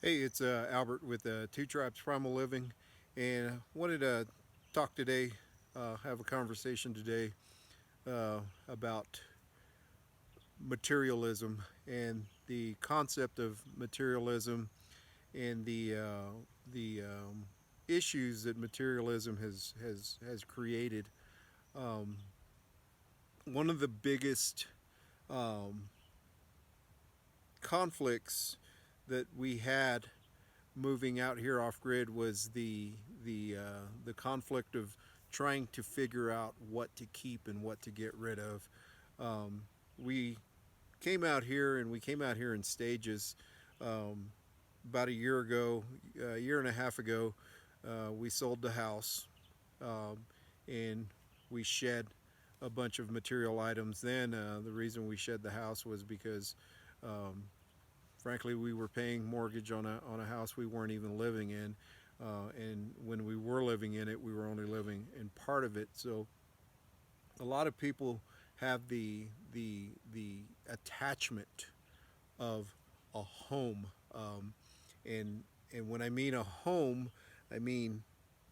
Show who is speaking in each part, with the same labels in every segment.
Speaker 1: Hey, it's Albert with Two Tribes Primal Living, and wanted to talk today, have a conversation today about materialism and the concept of materialism and the issues that materialism has created. Um, One of the biggest um, conflicts that we had moving out here off grid was the conflict of trying to figure out what to keep and what to get rid of. We came out here and we came out here in stages. Um, about a year ago, a year and a half ago, we sold the house um, and we shed a bunch of material items. Then the reason we shed the house was because um, frankly, we were paying mortgage on a house we weren't even living in, and when we were living in it, we were only living in part of it. So a lot of people have the attachment of a home, and when I mean a home, I mean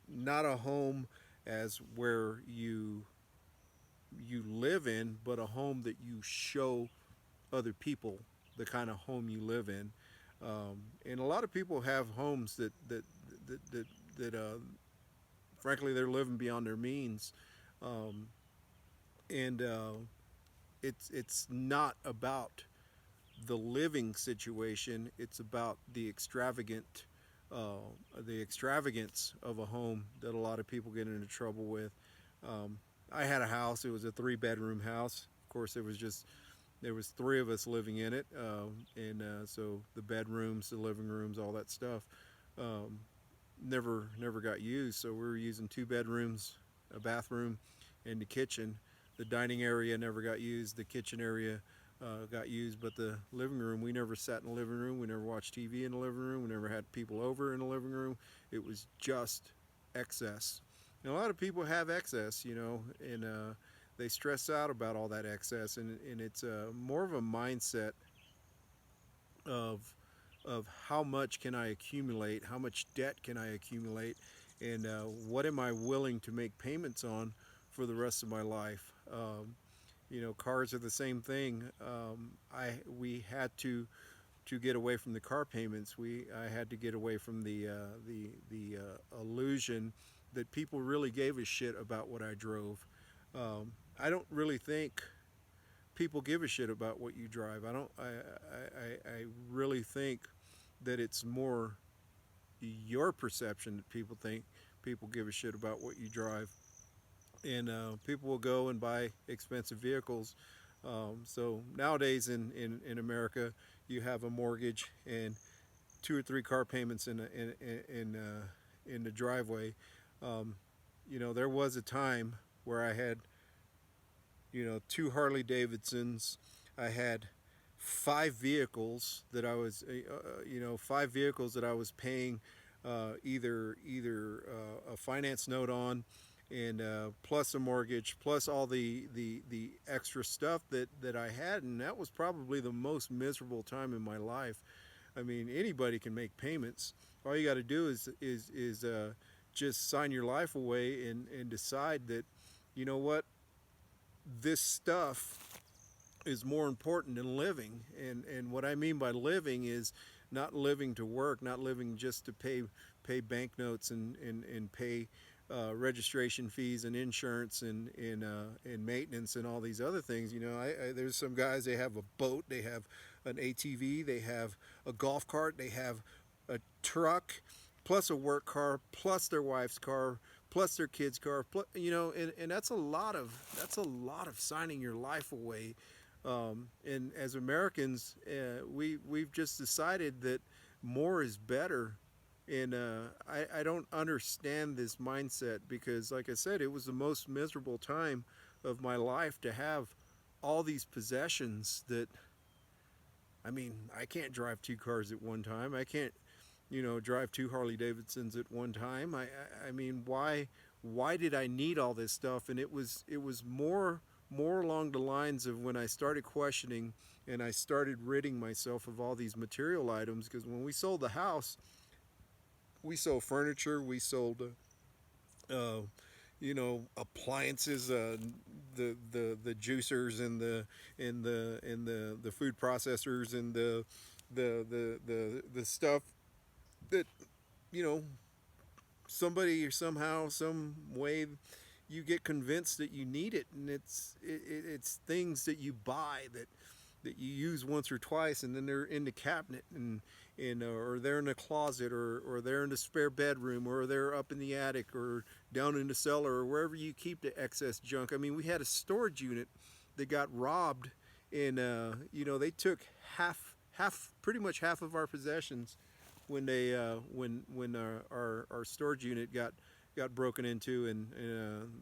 Speaker 1: not a home as where you live in, but a home that you show other people the kind of home you live in. And a lot of people have homes that frankly, they're living beyond their means, um, and it's not about the living situation. It's about uh, the extravagance of a home that a lot of people get into trouble with. Um, I had a house. It was a three-bedroom house. Of course, there was three of us living in it, and so the bedrooms, the living rooms, all that stuff, um, never got used. So we were using two bedrooms, a bathroom, and the kitchen. The dining area never got used. The kitchen area got used, but the living room, we never sat in the living room. We never watched TV in the living room. We never had people over in the living room. It was just excess. And a lot of people have excess, and they stress out about all that excess, and it's more of a mindset of how much can I accumulate, how much debt can I accumulate, and what am I willing to make payments on for the rest of my life. Cars are the same thing. We had to get away from the car payments. I had to get away from the illusion that people really gave a shit about what I drove. I don't really think people give a shit about what you drive. I don't. I really think that it's more your perception that people think people give a shit about what you drive, and people will go and buy expensive vehicles. So nowadays in America, you have a mortgage and two or three car payments in the driveway. Um, there was a time where I had two Harley Davidsons. I had five vehicles that I was paying either a finance note on, and plus a mortgage, plus all the extra stuff that I had, and that was probably the most miserable time in my life. I mean, anybody can make payments. All you got to do is just sign your life away and decide that, you know what, this stuff is more important than living. And what I mean by living is not living to work, not living just to pay banknotes and pay registration fees and insurance and maintenance and all these other things. There's some guys, they have a boat, they have an ATV, they have a golf cart, they have a truck, plus a work car, plus their wife's car, plus their kid's car, plus, and that's a lot of signing your life away. And as Americans, we've just decided that more is better. And I don't understand this mindset because, like I said, it was the most miserable time of my life to have all these possessions that, I mean, I can't drive two cars at one time. I can't, drive two Harley Davidsons at one time. I mean, why did I need all this stuff? And it was more more along the lines of when I started questioning and I started ridding myself of all these material items. Because when we sold the house, we sold furniture, we sold uh, appliances, the juicers and the food processors and the stuff that you know somebody or somehow some way you get convinced that you need it, and it's things that you buy that you use once or twice, and then they're in the cabinet, and or they're in the closet, or they're in the spare bedroom, or they're up in the attic, or down in the cellar, or wherever you keep the excess junk. I mean, we had a storage unit that got robbed, and they took pretty much half of our possessions when when our storage unit got broken into, and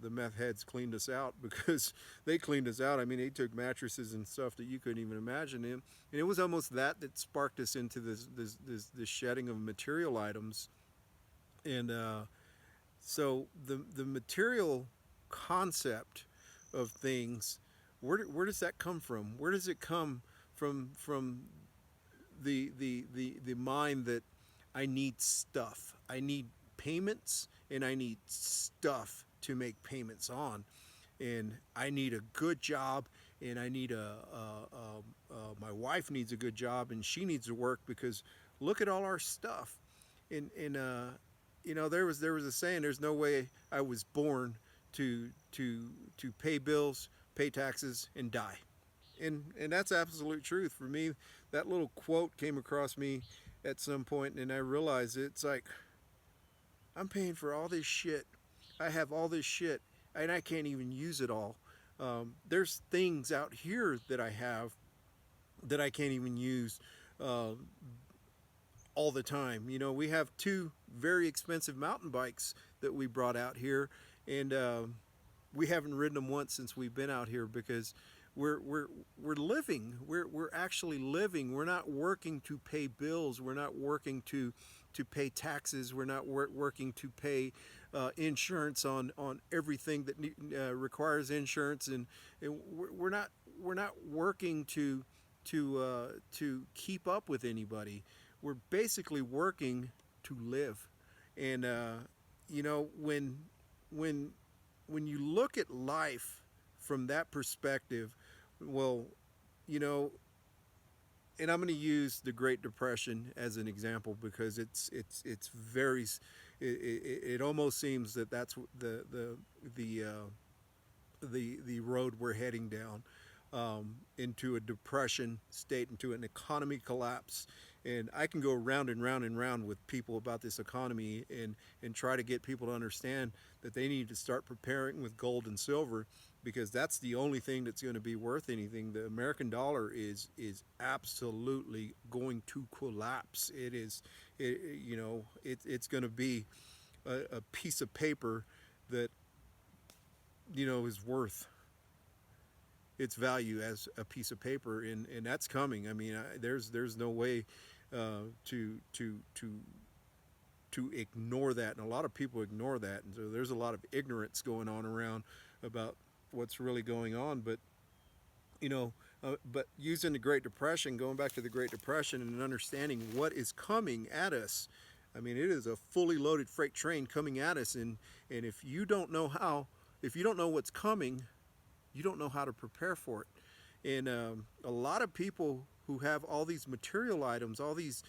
Speaker 1: the meth heads cleaned us out because they cleaned us out. I mean, they took mattresses and stuff that you couldn't even imagine. And it was almost that sparked us into this shedding of material items. And so the material concept of things, where does that come from? Where does it come from the mind that I need stuff. I need payments, and I need stuff to make payments on. And I need a good job, and I need my wife needs a good job, and she needs to work because look at all our stuff. And there was a saying, there's no way I was born to pay bills, pay taxes, and die. And that's absolute truth for me. That little quote came across me at some point, and I realized it's like I'm paying for all this shit. I have all this shit, and I can't even use it all. There's things out here that I have that I can't even use uh, all the time. We have two very expensive mountain bikes that we brought out here, and we haven't ridden them once since we've been out here because we're living. We're actually living. We're not working to pay bills. We're not working to pay taxes. We're not working to pay insurance on everything that requires insurance, and we're not working to keep up with anybody. We're basically working to live. And when when you look at life from that perspective, well, you know, and I'm going to use the Great Depression as an example because it's very it almost seems that that's the road we're heading down, into a depression state, into an economy collapse. And I can go round and round and round with people about this economy, and try to get people to understand that they need to start preparing with gold and silver, because that's the only thing that's going to be worth anything. The American dollar is absolutely going to collapse. It's going to be a piece of paper that is worth its value as a piece of paper, and that's coming. I mean, there's no way to ignore that, and a lot of people ignore that, and so there's a lot of ignorance going on around about what's really going on. But but using the Great Depression, going back to the Great Depression and understanding what is coming at us. I mean, it is a fully loaded freight train coming at us, and if you don't know what's coming, you don't know how to prepare for it. And a lot of people who have all these material items, all these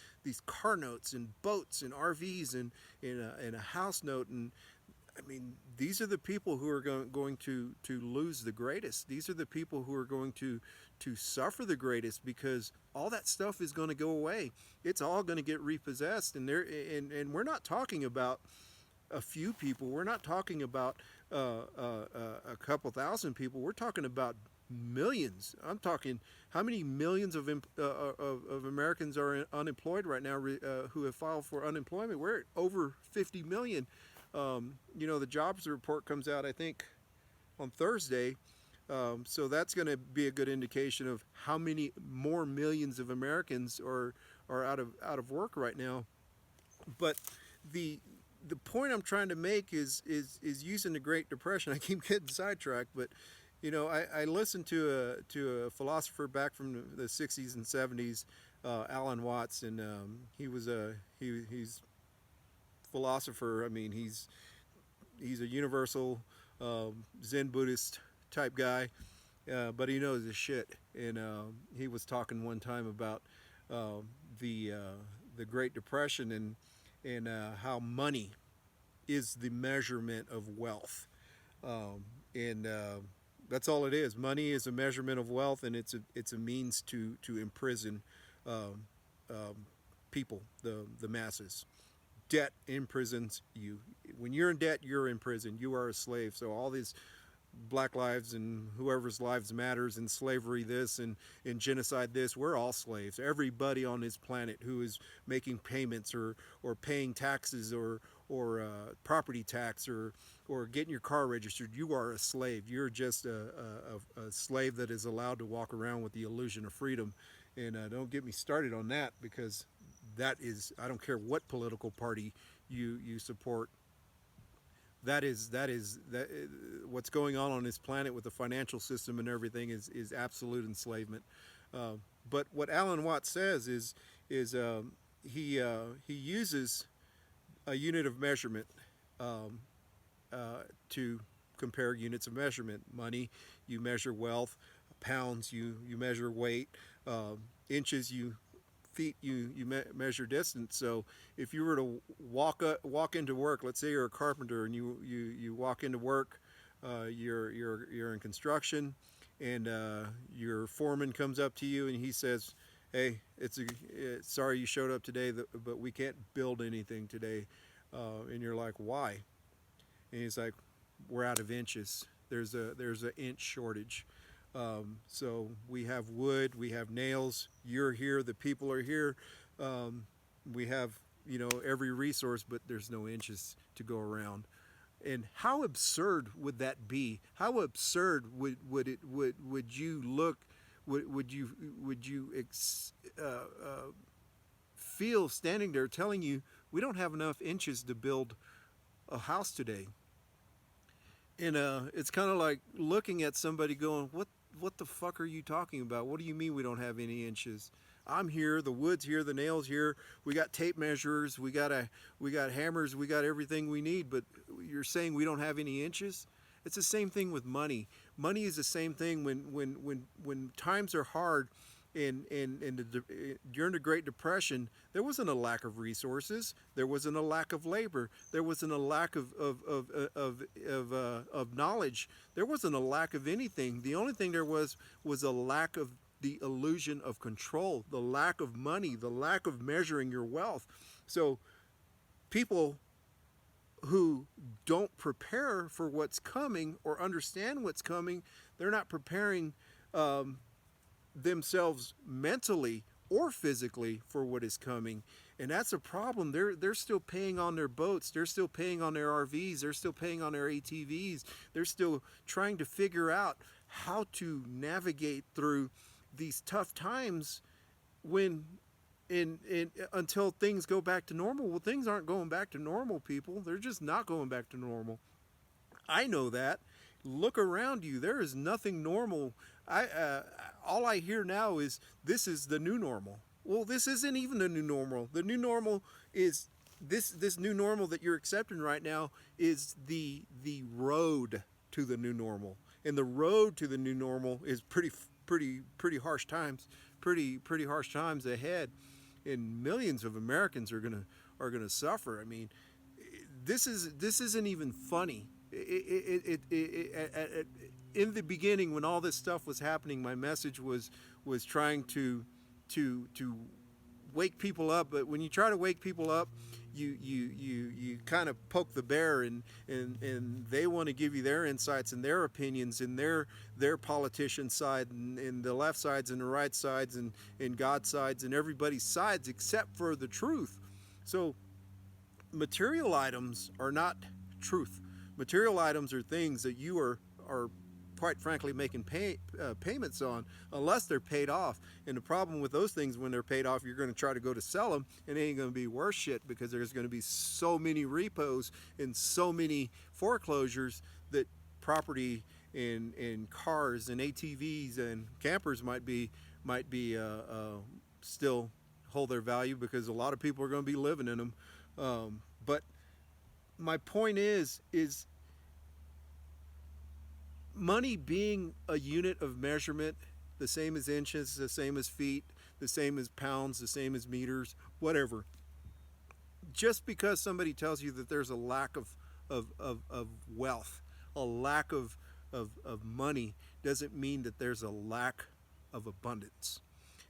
Speaker 1: car notes and boats and RVs and a house note, and I mean, these are the people who are going to lose the greatest. These are the people who are going to suffer the greatest, because all that stuff is going to go away. It's all going to get repossessed, and we're not talking about a few people. We're not talking about a couple thousand people. We're talking about millions. I'm talking how many millions of Americans are unemployed right now, who have filed for unemployment. We're at over 50 million. The jobs report comes out, I think, on Thursday. So that's going to be a good indication of how many more millions of Americans are out of work right now. But the point I'm trying to make is using the Great Depression. I keep getting sidetracked, but I listened to a philosopher back from the '60s and '70s, Alan Watts, and he's philosopher. I mean, he's a universal Zen Buddhist type guy, but he knows his shit. And he was talking one time about uh, the Great Depression and how money is the measurement of wealth, and that's all it is. Money is a measurement of wealth, and it's a means to imprison um, um, people, the masses. Debt imprisons you. When you're in debt, you're in prison. You are a slave. So all these black lives and whoever's lives matters and slavery this and genocide this, we're all slaves. Everybody on this planet who is making payments or paying taxes or property tax or getting your car registered, you are a slave. You're just a slave that is allowed to walk around with the illusion of freedom. And don't get me started on that, because that is, I don't care what political party you support, that what's going on this planet with the financial system and everything is absolute enslavement. Uh, but what Alan Watts says is he uses a unit of measurement, um, to compare units of measurement. Money, you measure wealth. Pounds, you measure weight. Inches, you feet, measure distance. So if you were to walk into work, let's say you're a carpenter and you walk into work, you're in construction, and your foreman comes up to you and he says, "Hey, sorry you showed up today, but we can't build anything today." And you're like, "Why?" And he's like, "We're out of inches. There's an inch shortage. So we have wood, we have nails. You're here. The people are here. Um, we have every resource, but there's no inches to go around." And how absurd would that be? How absurd would you look? Would you feel standing there telling you we don't have enough inches to build a house today? And it's kind of like looking at somebody going, what the fuck are you talking about? What do you mean we don't have any inches? I'm here, the wood's here, the nails here. We got tape measures, we got hammers, we got everything we need, but you're saying we don't have any inches? It's the same thing with money. Money is the same thing when times are hard. During the Great Depression, there wasn't a lack of resources. There wasn't a lack of labor. There wasn't a lack of knowledge. There wasn't a lack of anything. The only thing there was a lack of the illusion of control, the lack of money, the lack of measuring your wealth. So people who don't prepare for what's coming or understand what's coming, they're not preparing themselves mentally or physically for what is coming. And that's a problem. They're still paying on their boats, they're still paying on their RVs, they're still paying on their ATVs, they're still trying to figure out how to navigate through these tough times when in until things go back to normal. Well, things aren't going back to normal, people. They're just not going back to normal. I know that. Look around you. There is nothing normal. I All I hear now is this is the new normal. Well, this isn't even the new normal. The new normal is this new normal that you're accepting right now is the road to the new normal. And the road to the new normal is pretty harsh times, pretty harsh times ahead, and millions of Americans are gonna suffer. I mean, this isn't even funny. In the beginning, when all this stuff was happening, my message was trying to wake people up. But when you try to wake people up, you kind of poke the bear, and they want to give you their insights and their opinions and their politician side and the left sides and the right sides and God's sides and everybody's sides except for the truth. So material items are not truth. Material items are things that you are quite frankly making payments on, unless they're paid off. And the problem with those things, when they're paid off, you're going to try to go to sell them, and it ain't going to be worth shit, because there's going to be so many repos and so many foreclosures that property and cars and ATVs and campers might be still hold their value because a lot of people are going to be living in them. But my point is money being a unit of measurement, the same as inches, the same as feet, the same as pounds, the same as meters, whatever. Just because somebody tells you that there's a lack of wealth, a lack of money, doesn't mean that there's a lack of abundance.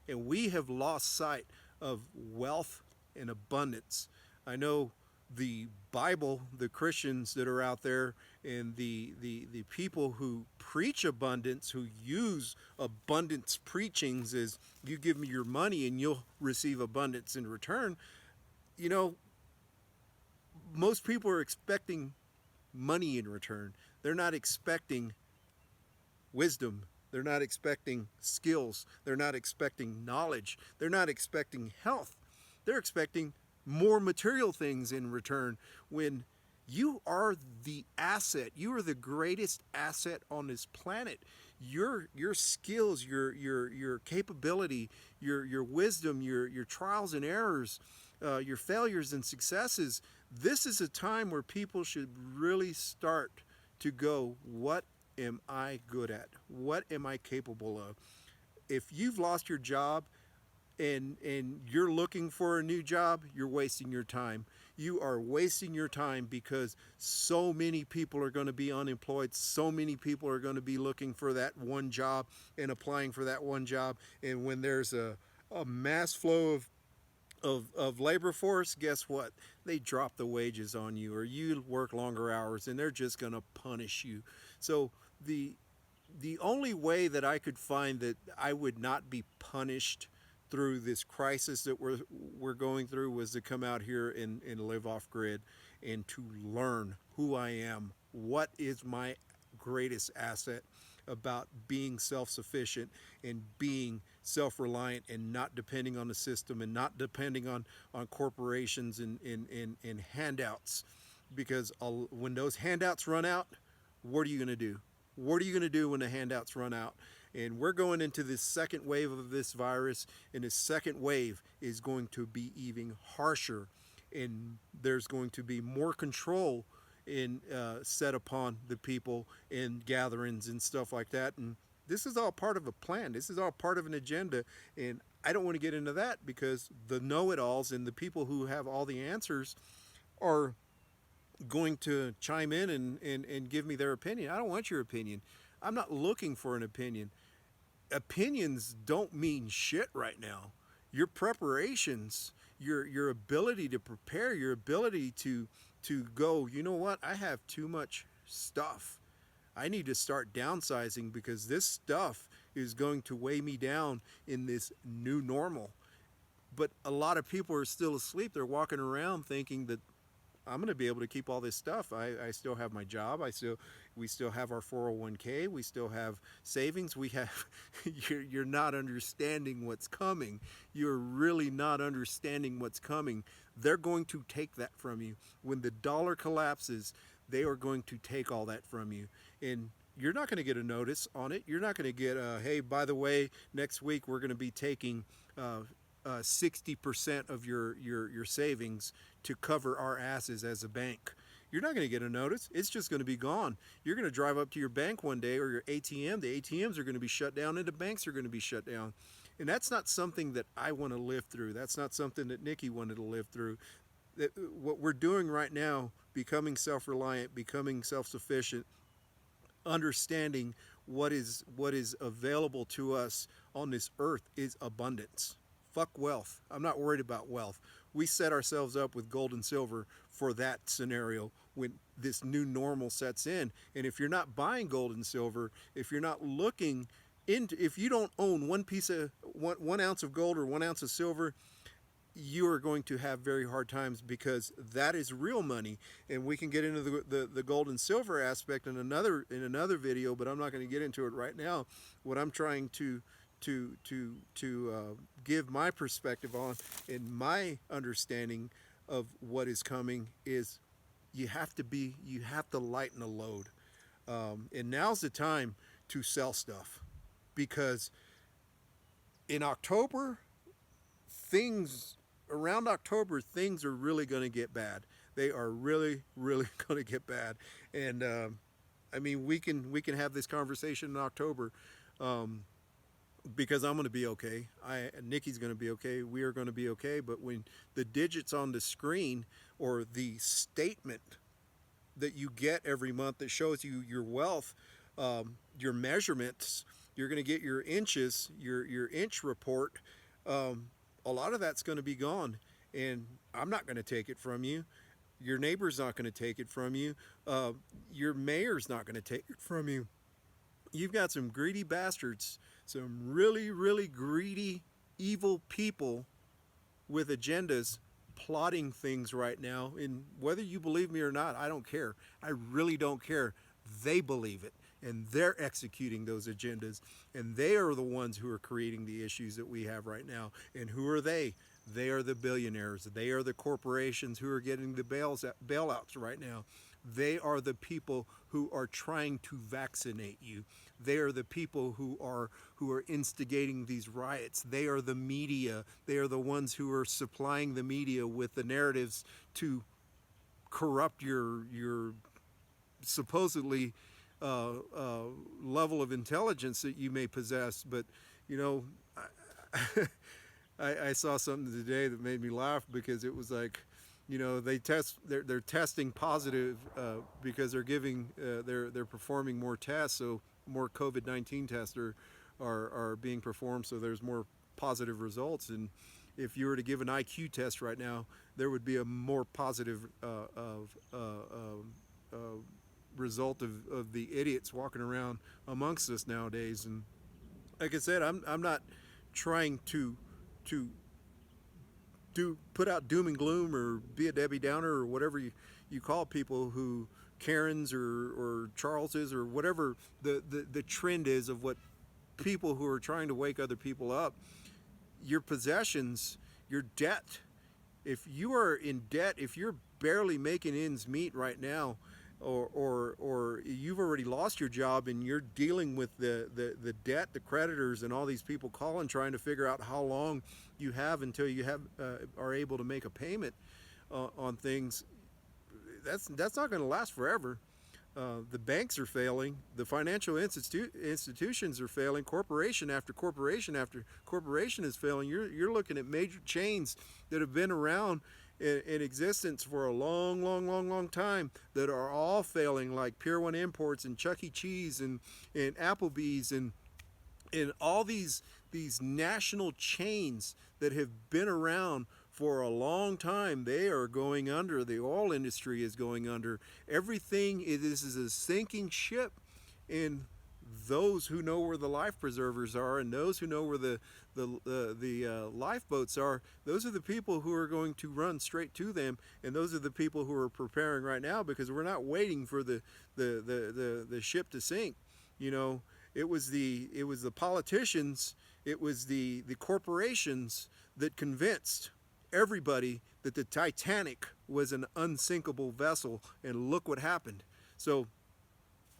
Speaker 1: And we have lost sight of wealth and abundance. I know the Bible, the Christians that are out there, and the people who preach abundance, who use abundance preachings, is you give me your money and you'll receive abundance in return. You know, most people are expecting money in return. They're not expecting wisdom. They're not expecting skills. They're not expecting knowledge. They're not expecting health. They're expecting more material things in return when you are the asset. You are the greatest asset on this planet. Your skills, your capability, your wisdom, your trials and errors, your failures and successes. This is a time where people should really start to go, what am I good at? What am I capable of? If you've lost your job and you're looking for a new job, you're wasting your time. You are wasting your time because so many people are going to be unemployed. So many people are going to be looking for that one job and applying for that one job. And when there's a mass flow of labor force, guess what? They drop the wages on you, or you work longer hours, and they're just going to punish you. So the only way that I could find that I would not be punished through this crisis that we're going through was to come out here and live off grid and to learn who I am, what is my greatest asset about being self-sufficient and being self-reliant and not depending on the system and not depending on corporations and handouts. Because when those handouts run out, what are you going to do? What are you going to do when the handouts run out? And we're going into this second wave of this virus, and this second wave is going to be even harsher, and there's going to be more control in set upon the people in gatherings and stuff like that. And this is all part of a plan. This is all part of an agenda, and I don't want to get into that because the know-it-alls and the people who have all the answers are going to chime in and give me their opinion. I don't want your opinion. I'm not looking for an opinion. Opinions don't mean shit right now. Your preparations, your ability to prepare, your ability to go, you know what? I have too much stuff. I need to start downsizing because this stuff is going to weigh me down in this new normal. But a lot of people are still asleep. They're walking around thinking that I'm going to be able to keep all this stuff. I still have my job. We still have our 401k. We still have savings. We have. You're not understanding what's coming. You're really not understanding what's coming. They're going to take that from you. When the dollar collapses, they are going to take all that from you, and you're not going to get a notice on it. You're not going to get hey, by the way, next week we're going to be taking 60% of your savings to cover our asses as a bank. You're not going to get a notice. It's just going to be gone. You're going to drive up to your bank one day or your ATM. The ATMs are going to be shut down and the banks are going to be shut down. And that's not something that I want to live through. That's not something that Nikki wanted to live through. What we're doing right now, becoming self-reliant, becoming self-sufficient, understanding what is available to us on this earth is abundance. Fuck wealth. I'm not worried about wealth. We set ourselves up with gold and silver for that scenario when this new normal sets in. And if you're not buying gold and silver, if you're not looking into, if you don't own one ounce of gold or 1 ounce of silver, you are going to have very hard times because that is real money. And we can get into the gold and silver aspect in another video, but I'm not going to get into it right now. What I'm trying to give my perspective on and my understanding of what is coming is you have to lighten the load. And now's the time to sell stuff, because in October, things around October, things are really going to get bad. They are really, really going to get bad. And I mean, we can have this conversation in October, um, because I'm going to be okay. Nikki's going to be okay. We are going to be okay. But when the digits on the screen, or the statement that you get every month that shows you your wealth, your measurements, you're going to get your inches, your inch report. Um, a lot of that's going to be gone, and I'm not going to take it from you. Your neighbor's not going to take it from you. Uh, your mayor's not going to take it from you. You've got some greedy bastards, some really, really greedy, evil people with agendas plotting things right now. And whether you believe me or not, I don't care. I really don't care. They believe it, and they're executing those agendas, and they are the ones who are creating the issues that we have right now. And who are they? They are the billionaires. They are the corporations who are getting the bailouts right now. They are the people who are trying to vaccinate you. They are the people who are instigating these riots. They are the media. They are the ones who are supplying the media with the narratives to corrupt your supposedly level of intelligence that you may possess. But you know, I saw something today that made me laugh, because it was like, they're testing positive, because they're giving they're performing more tests, so more COVID-19 tests are being performed, so there's more positive results. And if you were to give an IQ test right now, there would be a more positive result of the idiots walking around amongst us nowadays. And like I said, I'm not trying to put out doom and gloom, or be a Debbie Downer, or whatever you call people who Karens, or Charleses, or whatever the trend is of what people who are trying to wake other people up. Your possessions, your debt. If you are in debt, if you're barely making ends meet right now, or you've already lost your job and you're dealing with the debt, the creditors, and all these people calling, trying to figure out how long you have until you are able to make a payment on things, that's not going to last forever. The banks are failing. The financial institutions are failing. Corporation after corporation after corporation is failing. You're looking at major chains that have been around in existence for a long, long, long, long time, that are all failing, like Pier 1 Imports, and Chuck E. Cheese, and Applebee's, and all these national chains that have been around for a long time. They are going under. The oil industry is going under. Everything is a sinking ship. And those who know where the life preservers are, and those who know where the lifeboats are, those are the people who are going to run straight to them. And those are the people who are preparing right now, because we're not waiting for the ship to sink. It was the politicians, it was the corporations that convinced everybody that the Titanic was an unsinkable vessel, and look what happened. So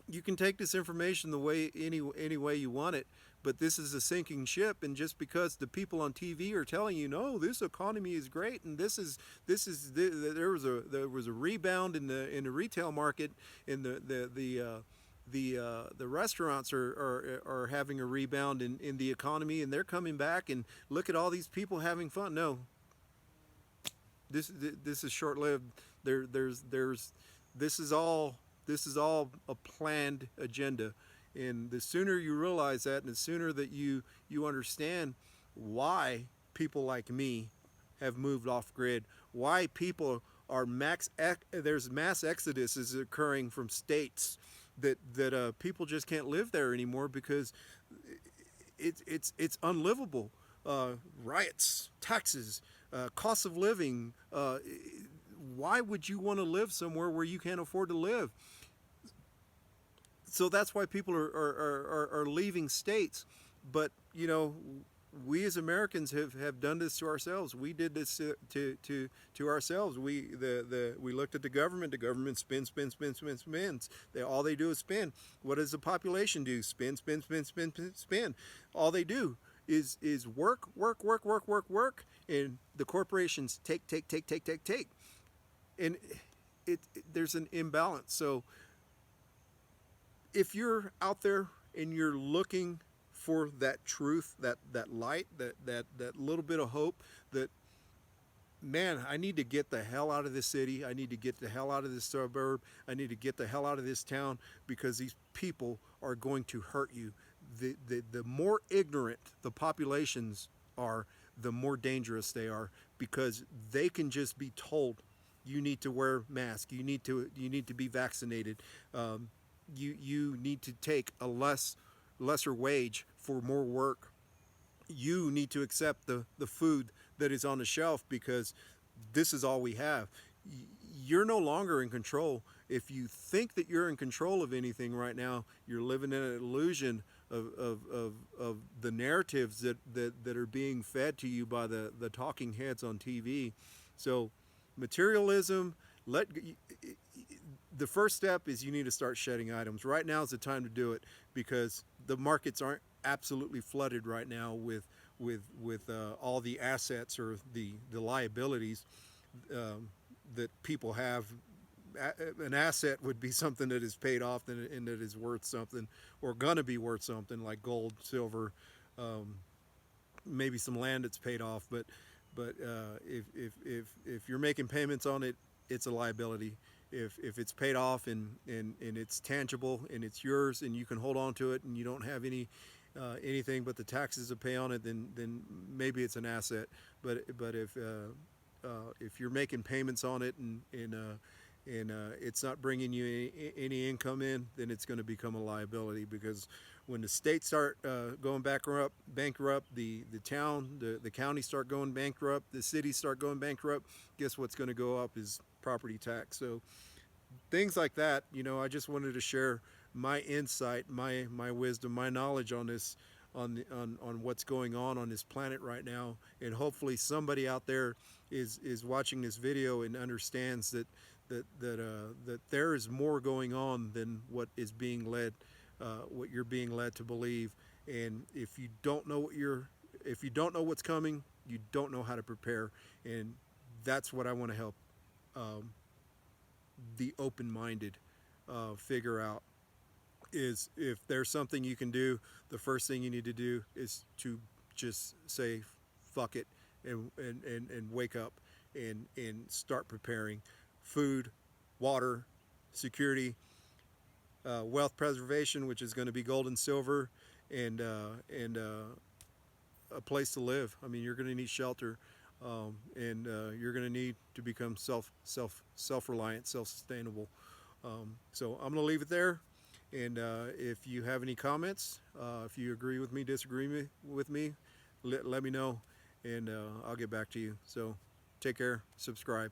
Speaker 1: you can take this information any way you want it, but this is a sinking ship. And just because the people on TV are telling you, no, this economy is great, and there was a rebound in the retail market, and the restaurants are having a rebound in the economy, and they're coming back, and look at all these people having fun. No, this is short lived. This is all a planned agenda. And the sooner you realize that, and the sooner that you understand why people like me have moved off grid, why people are there's mass exodus is occurring from states that people just can't live there anymore, because it's unlivable. Riots, taxes, cost of living. Why would you want to live somewhere where you can't afford to live? So that's why people are leaving states. But we as Americans have done this to ourselves. We did this to ourselves. We looked at the government. The government spends. All they do is spend. What does the population do? Spend. All they do is work, and the corporations take, and there's an imbalance. So if you're out there and you're looking for that truth, that light, that little bit of hope, that man, I need to get the hell out of this city. I need to get the hell out of this suburb. I need to get the hell out of this town because these people are going to hurt you. The more ignorant the populations are, the more dangerous they are, because they can just be told you need to wear masks, you need to be vaccinated, you need to take a lesser wage for more work, you need to accept the food that is on the shelf because this is all we have. You're no longer in control. If you think that you're in control of anything right now, you're living in an illusion of the narratives that are being fed to you by the talking heads on TV. So materialism, the first step is you need to start shedding items. Right now is the time to do it because the markets aren't absolutely flooded right now with all the assets or the liabilities that people have. An asset would be something that is paid off and that is worth something or gonna be worth something, like gold, silver, maybe some land that's paid off. But if you're making payments on it, it's a liability. If it's paid off and it's tangible and it's yours and you can hold on to it and you don't have anything but the taxes to pay on it, then maybe it's an asset. But if you're making payments on it and it's not bringing you any income in, then it's going to become a liability, because when the states start going bankrupt, the town, the counties start going bankrupt, the cities start going bankrupt, guess what's going to go up is property tax. So things like that, I just wanted to share my insight, my wisdom, my knowledge on this, on what's going on this planet right now, and hopefully somebody out there is watching this video and understands that there is more going on than what is being led, what you're being led to believe. And if you don't know what's coming, you don't know how to prepare. And that's what I want to help the open-minded figure out, is if there's something you can do, the first thing you need to do is to just say fuck it and wake up and start preparing food, water, security, wealth preservation, which is going to be gold and silver, and a place to live. I mean, you're going to need shelter, and you're going to need to become self-reliant, self-sustainable. So I'm going to leave it there. And if you have any comments, if you agree with me, disagree with me, let me know, and I'll get back to you. So take care, subscribe.